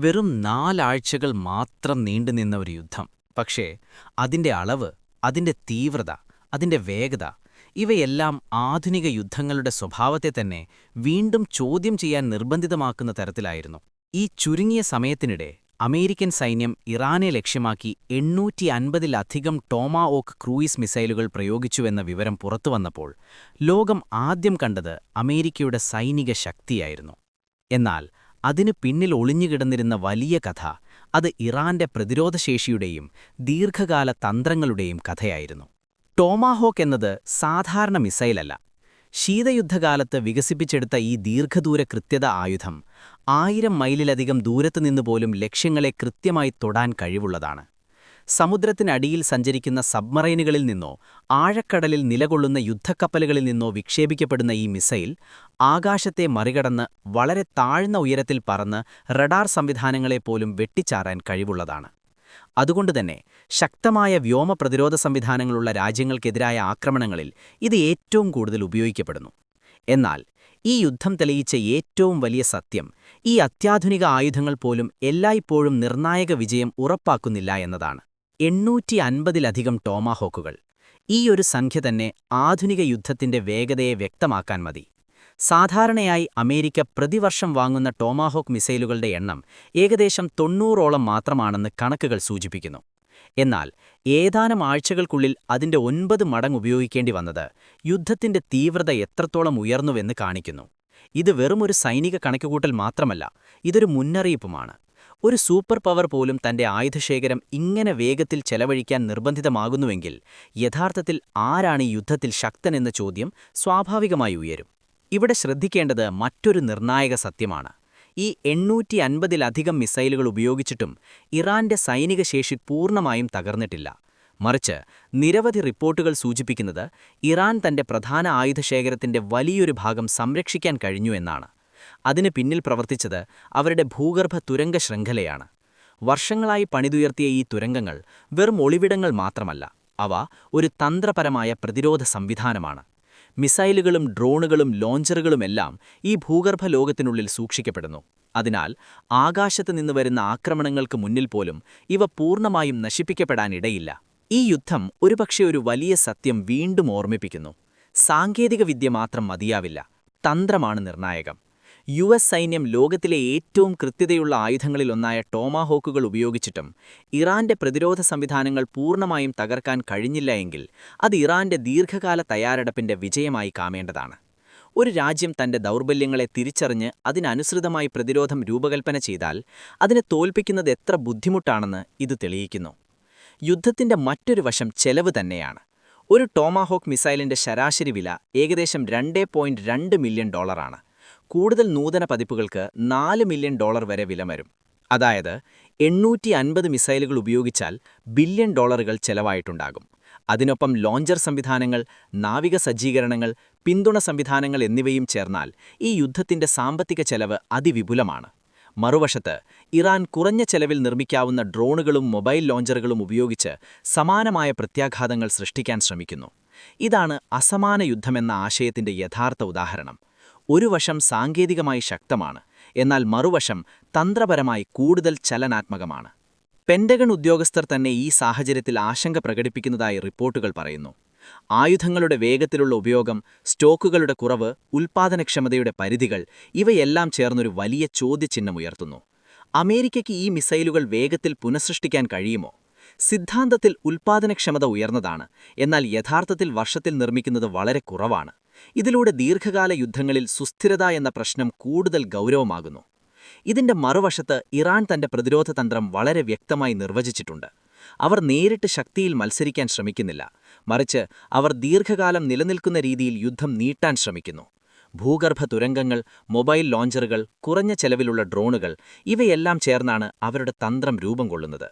വെറും 4 ആഴ്ചകൾ മാത്രം നീണ്ടുനിന്ന ഒരു യുദ്ധം. പക്ഷേ അതിന്റെ അളവ്, അതിന്റെ തീവ്രത, അതിന്റെ വേഗത ഇവയെല്ലാം ആധുനിക യുദ്ധങ്ങളുടെ സ്വഭാവത്തെ തന്നെ വീണ്ടും ചോദ്യം ചെയ്യാൻ നിർബന്ധിതമാക്കുന്ന തരത്തിലായിരുന്നു. ഈ ചുരുങ്ങിയ സമയത്തിനിടെ അമേരിക്കൻ സൈന്യം ഇറാനെ ലക്ഷ്യമാക്കി 850-ലധികം ടോമാഓക്ക് ക്രൂയിസ് മിസൈലുകൾ പ്രയോഗിച്ചുവെന്ന വിവരം പുറത്തുവന്നപ്പോൾ ലോകം ആദ്യം കണ്ടത് അമേരിക്കയുടെ സൈനിക ശക്തിയായിരുന്നു. എന്നാൽ അതിനു പിന്നിൽ ഒളിഞ്ഞുകിടന്നിരുന്ന വലിയ കഥ, അത് ഇറാന്റെ പ്രതിരോധശേഷിയുടെയും ദീർഘകാല തന്ത്രങ്ങളുടെയും കഥയായിരുന്നു. ടോമാഹോക്ക് എന്നത് സാധാരണ മിസൈലല്ല. ശീതയുദ്ധകാലത്ത് വികസിപ്പിച്ചെടുത്ത ഈ ദീർഘദൂര കൃത്യത ആയുധം 1000 മൈലിലധികം ദൂരത്തുനിന്നുപോലും ലക്ഷ്യങ്ങളെ കൃത്യമായി തൊടാൻ കഴിവുള്ളതാണ്. സമുദ്രത്തിനടിയിൽ സഞ്ചരിക്കുന്ന സബ്മറൈനുകളിൽ നിന്നോ ആഴക്കടലിൽ നിലകൊള്ളുന്ന യുദ്ധക്കപ്പലുകളിൽ നിന്നോ വിക്ഷേപിക്കപ്പെടുന്ന ഈ മിസൈൽ ആകാശത്തെ മറികടന്ന് വളരെ താഴ്ന്ന ഉയരത്തിൽ പറന്ന് റഡാർ സംവിധാനങ്ങളെപ്പോലും വെട്ടിച്ചാറാൻ കഴിവുള്ളതാണ്. അതുകൊണ്ടുതന്നെ ശക്തമായ വ്യോമ പ്രതിരോധ സംവിധാനങ്ങളുള്ള രാജ്യങ്ങൾക്കെതിരായ ആക്രമണങ്ങളിൽ ഇത് ഏറ്റവും കൂടുതൽ ഉപയോഗിക്കപ്പെടുന്നു. എന്നാൽ ഈ യുദ്ധം തെളിയിച്ച ഏറ്റവും വലിയ സത്യം, ഈ അത്യാധുനിക ആയുധങ്ങൾ പോലും എല്ലായ്പ്പോഴും നിർണായക വിജയം ഉറപ്പാക്കുന്നില്ല എന്നതാണ്. 850-ലധികം ടോമാഹോക്കുകൾ. ഈ ഒരു സംഖ്യ തന്നെ ആധുനിക യുദ്ധത്തിന്റെ വേഗതയെ വ്യക്തമാക്കാൻ മതി. സാധാരണയായി അമേരിക്ക പ്രതിവർഷം വാങ്ങുന്ന ടോമാഹോക്ക് മിസൈലുകളുടെ എണ്ണം ഏകദേശം 90ഓളം മാത്രമാണെന്ന് കണക്കുകൾ സൂചിപ്പിക്കുന്നു. എന്നാൽ ഏതാനും ആഴ്ചകൾക്കുള്ളിൽ അതിന്റെ 9 മടങ്ങ് ഉപയോഗിക്കേണ്ടി വന്നത് യുദ്ധത്തിന്റെ തീവ്രത എത്രത്തോളം ഉയർന്നുവെന്ന് കാണിക്കുന്നു. ഇത് വെറുമൊരു സൈനിക കണക്കുകൂട്ടൽ മാത്രമല്ല, ഇതൊരു മുന്നറിയിപ്പുമാണ്. ഒരു സൂപ്പർ പവർ പോലും തന്റെ ആയുധശേഖരം ഇങ്ങനെ വേഗത്തിൽ ചെലവഴിക്കാൻ നിർബന്ധിതമാകുന്നുവെങ്കിൽ യഥാർത്ഥത്തിൽ ആരാണ് ഈ യുദ്ധത്തിൽ ശക്തനെന്ന ചോദ്യം സ്വാഭാവികമായി ഉയരും. ഇവിടെ ശ്രദ്ധിക്കേണ്ടത് മറ്റൊരു നിർണായക സത്യമാണ്. ഈ 850-ലധികം മിസൈലുകൾ ഉപയോഗിച്ചിട്ടും ഇറാന്റെ സൈനിക ശേഷി പൂർണ്ണമായും തകർന്നിട്ടില്ല. മറിച്ച് നിരവധി റിപ്പോർട്ടുകൾ സൂചിപ്പിക്കുന്നത് ഇറാൻ തന്റെ പ്രധാന ആയുധശേഖരത്തിന്റെ വലിയൊരു ഭാഗം സംരക്ഷിക്കാൻ കഴിഞ്ഞു എന്നാണ്. അതിന് പിന്നിൽ പ്രവർത്തിച്ചത് അവരുടെ ഭൂഗർഭ തുരങ്ക ശൃംഖലയാണ്. വർഷങ്ങളായി പണിതുയർത്തിയ ഈ തുരങ്കങ്ങൾ വെറും ഒളിവിടങ്ങൾ മാത്രമല്ല, അവ ഒരു തന്ത്രപരമായ പ്രതിരോധ സംവിധാനമാണ്. മിസൈലുകളും ഡ്രോണുകളും ലോഞ്ചറുകളുമെല്ലാം ഈ ഭൂഗർഭ ലോകത്തിനുള്ളിൽ സൂക്ഷിക്കപ്പെടുന്നു. അതിനാൽ ആകാശത്ത് നിന്ന് വരുന്ന ആക്രമണങ്ങൾക്ക് മുന്നിൽ പോലും ഇവ പൂർണ്ണമായും നശിപ്പിക്കപ്പെടാനിടയില്ല. ഈ യുദ്ധം ഒരുപക്ഷെ ഒരു വലിയ സത്യം വീണ്ടും ഓർമ്മിപ്പിക്കുന്നു. സാങ്കേതികവിദ്യ മാത്രം മതിയാവില്ല, തന്ത്രമാണ് നിർണായകം. സൈന്യം ലോകത്തിലെ ഏറ്റവും കൃത്യതയുള്ള ആയുധങ്ങളിലൊന്നായ ടോമാഹോക്കുകൾ ഉപയോഗിച്ചിട്ടും ഇറാന്റെ പ്രതിരോധ സംവിധാനങ്ങൾ പൂർണ്ണമായും തകർക്കാൻ കഴിഞ്ഞില്ല എങ്കിൽ അത് ഇറാന്റെ ദീർഘകാല തയ്യാറെടുപ്പിന്റെ വിജയമായി കാണേണ്ടതാണ്. ഒരു രാജ്യം തന്റെ ദൗർബല്യങ്ങളെ തിരിച്ചറിഞ്ഞ് അതിനനുസൃതമായി പ്രതിരോധം രൂപകൽപ്പന ചെയ്താൽ അതിനെ തോൽപ്പിക്കുന്നത് എത്ര ബുദ്ധിമുട്ടാണെന്ന് ഇത് തെളിയിക്കുന്നു. യുദ്ധത്തിന്റെ മറ്റൊരു വശം ചെലവ് തന്നെയാണ്. ഒരു ടോമാഹോക്ക് മിസൈലിന്റെ ശരാശരി വില ഏകദേശം $2.2 മില്യൺ ആണ്. കൂടുതൽ നൂതന പതിപ്പുകൾക്ക് $4 മില്യൺ വരെ വില വരും. അതായത് 850 മിസൈലുകൾ ഉപയോഗിച്ചാൽ ബില്യൺ ഡോളറുകൾ ചെലവായിട്ടുണ്ടാകും. അതിനൊപ്പം ലോഞ്ചർ സംവിധാനങ്ങൾ, നാവിക സജ്ജീകരണങ്ങൾ, പിന്തുണ സംവിധാനങ്ങൾ എന്നിവയും ചേർന്നാൽ ഈ യുദ്ധത്തിന്റെ സാമ്പത്തിക ചെലവ് അതിവിപുലമാണ്. മറുവശത്ത് ഇറാൻ കുറഞ്ഞ ചെലവിൽ നിർമ്മിക്കാവുന്ന ഡ്രോണുകളും മൊബൈൽ ലോഞ്ചറുകളും ഉപയോഗിച്ച് സമാനമായ പ്രത്യാഘാതങ്ങൾ സൃഷ്ടിക്കാൻ ശ്രമിക്കുന്നു. ഇതാണ് അസമാന യുദ്ധമെന്ന ആശയത്തിന്റെ യഥാർത്ഥ ഉദാഹരണം. ഒരു വശം സാങ്കേതികമായി ശക്തമാണ്, എന്നാൽ മറുവശം തന്ത്രപരമായി കൂടുതൽ ചലനാത്മകമാണ്. പെന്റഗൺ ഉദ്യോഗസ്ഥർ തന്നെ ഈ സാഹചര്യത്തിൽ ആശങ്ക പ്രകടിപ്പിക്കുന്നതായി റിപ്പോർട്ടുകൾ പറയുന്നു. ആയുധങ്ങളുടെ വേഗത്തിലുള്ള ഉപയോഗം, സ്റ്റോക്കുകളുടെ കുറവ്, ഉൽപ്പാദനക്ഷമതയുടെ പരിധികൾ ഇവയെല്ലാം ചേർന്നൊരു വലിയ ചോദ്യചിഹ്നമുയർത്തുന്നു. അമേരിക്കയ്ക്ക് ഈ മിസൈലുകൾ വേഗത്തിൽ പുനഃസൃഷ്ടിക്കാൻ കഴിയുമോ? സിദ്ധാന്തത്തിൽ ഉൽപ്പാദനക്ഷമത ഉയർന്നതാണ്, എന്നാൽ യഥാർത്ഥത്തിൽ വർഷത്തിൽ നിർമ്മിക്കുന്നത് വളരെ കുറവാണ്. ഇതിലൂടെ ദീർഘകാല യുദ്ധങ്ങളിൽ സുസ്ഥിരത എന്ന പ്രശ്നം കൂടുതൽ ഗൗരവമാകുന്നു. ഇതിന്റെ മറുവശത്ത് ഇറാൻ തന്റെ പ്രതിരോധ തന്ത്രം വളരെ വ്യക്തമായി നിർവചിച്ചിട്ടുണ്ട്. അവർ നേരിട്ട് ശക്തിയിൽ മത്സരിക്കാൻ ശ്രമിക്കുന്നില്ല, മറിച്ച് അവർ ദീർഘകാലം നിലനിൽക്കുന്ന രീതിയിൽ യുദ്ധം നീട്ടാൻ ശ്രമിക്കുന്നു. ഭൂഗർഭ തുരങ്കങ്ങൾ, മൊബൈൽ ലോഞ്ചറുകൾ, കുറഞ്ഞ ചെലവിലുള്ള ഡ്രോണുകൾ ഇവയെല്ലാം ചേർന്നാണ് അവരുടെ തന്ത്രം രൂപം കൊള്ളുന്നത്.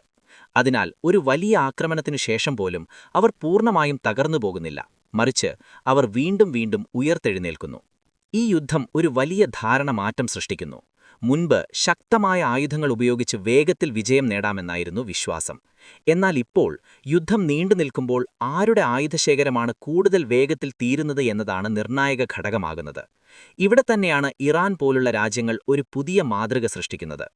അതിനാൽ ഒരു വലിയ ആക്രമണത്തിനു ശേഷം പോലും അവർ പൂർണ്ണമായും തകർന്നു പോകുന്നില്ല, മറിച്ച് അവർ വീണ്ടും വീണ്ടും ഉയർത്തെഴുന്നേൽക്കുന്നു. ഈ യുദ്ധം ഒരു വലിയ ധാരണ മാറ്റം സൃഷ്ടിക്കുന്നു. മുൻപ് ശക്തമായ ആയുധങ്ങൾ ഉപയോഗിച്ച് വേഗത്തിൽ വിജയം നേടാമെന്നായിരുന്നു വിശ്വാസം. എന്നാൽ ഇപ്പോൾ യുദ്ധം നീണ്ടുനിൽക്കുമ്പോൾ ആരുടെ ആയുധശേഖരമാണ് കൂടുതൽ വേഗത്തിൽ തീരുന്നത് എന്നതാണ് നിർണായക ഘടകമാകുന്നത്. ഇവിടെ തന്നെയാണ് ഇറാൻ പോലുള്ള രാജ്യങ്ങൾ ഒരു പുതിയ മാതൃക സൃഷ്ടിക്കുന്നത്: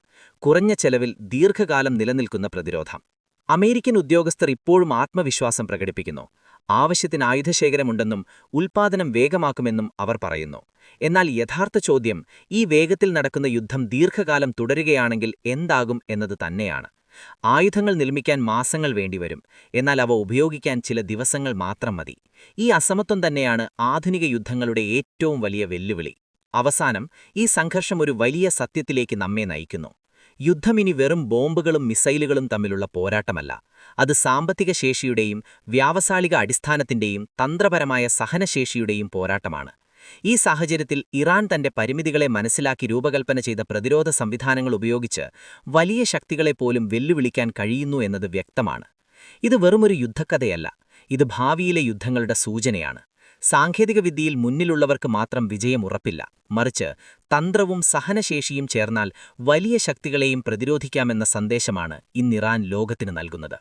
കുറഞ്ഞ ചെലവിൽ ദീർഘകാലം നിലനിൽക്കുന്ന പ്രതിരോധം. അമേരിക്കൻ ഉദ്യോഗസ്ഥർ ഇപ്പോഴും ആത്മവിശ്വാസം പ്രകടിപ്പിക്കുന്നു. ആവശ്യത്തിന് ആയുധശേഖരമുണ്ടെന്നും ഉൽപ്പാദനം വേഗമാക്കുമെന്നും അവർ പറയുന്നു. എന്നാൽ യഥാർത്ഥ ചോദ്യം, ഈ വേഗത്തിൽ നടക്കുന്ന യുദ്ധം ദീർഘകാലം തുടരുകയാണെങ്കിൽ എന്താകും എന്നത് തന്നെയാണ്. ആയുധങ്ങൾ നിർമ്മിക്കാൻ മാസങ്ങൾ വേണ്ടിവരും, എന്നാൽ അവ ഉപയോഗിക്കാൻ ചില ദിവസങ്ങൾ മാത്രം മതി. ഈ അസമത്വം തന്നെയാണ് ആധുനിക യുദ്ധങ്ങളുടെ ഏറ്റവും വലിയ വെല്ലുവിളി. അവസാനം ഈ സംഘർഷം ഒരു വലിയ സത്യത്തിലേക്ക് നമ്മെ നയിക്കുന്നു: യുദ്ധം ഇനി വെറും ബോംബുകളും മിസൈലുകളും തമ്മിലുള്ള പോരാട്ടമല്ല. അത് സാമ്പത്തിക ശേഷിയുടെയും വ്യാവസായിക അടിസ്ഥാനത്തിന്റെയും തന്ത്രപരമായ സഹനശേഷിയുടെയും പോരാട്ടമാണ്. ഈ സാഹചര്യത്തിൽ ഇറാൻ തന്റെ പരിമിതികളെ മനസ്സിലാക്കി രൂപകൽപ്പന ചെയ്ത പ്രതിരോധ സംവിധാനങ്ങൾ ഉപയോഗിച്ച് വലിയ ശക്തികളെപ്പോലും വെല്ലുവിളിക്കാൻ കഴിയുന്നു എന്നത് വ്യക്തമാണ്. ഇത് വെറുമൊരു യുദ്ധക്കഥയല്ല, ഇത് ഭാവിയിലെ യുദ്ധങ്ങളുടെ സൂചനയാണ്. സാങ്കേതികവിദ്യയിൽ മുന്നിലുള്ളവർക്ക് മാത്രം വിജയം ഉറപ്പില്ല, മറിച്ച് തന്ത്രവും സഹനശേഷിയും ചേർന്നാൽ വലിയ ശക്തികളെയും പ്രതിരോധിക്കാമെന്ന സന്ദേശമാണ് ഇന്ന് ഇറാൻ ലോകത്തിന് നൽകുന്നത്.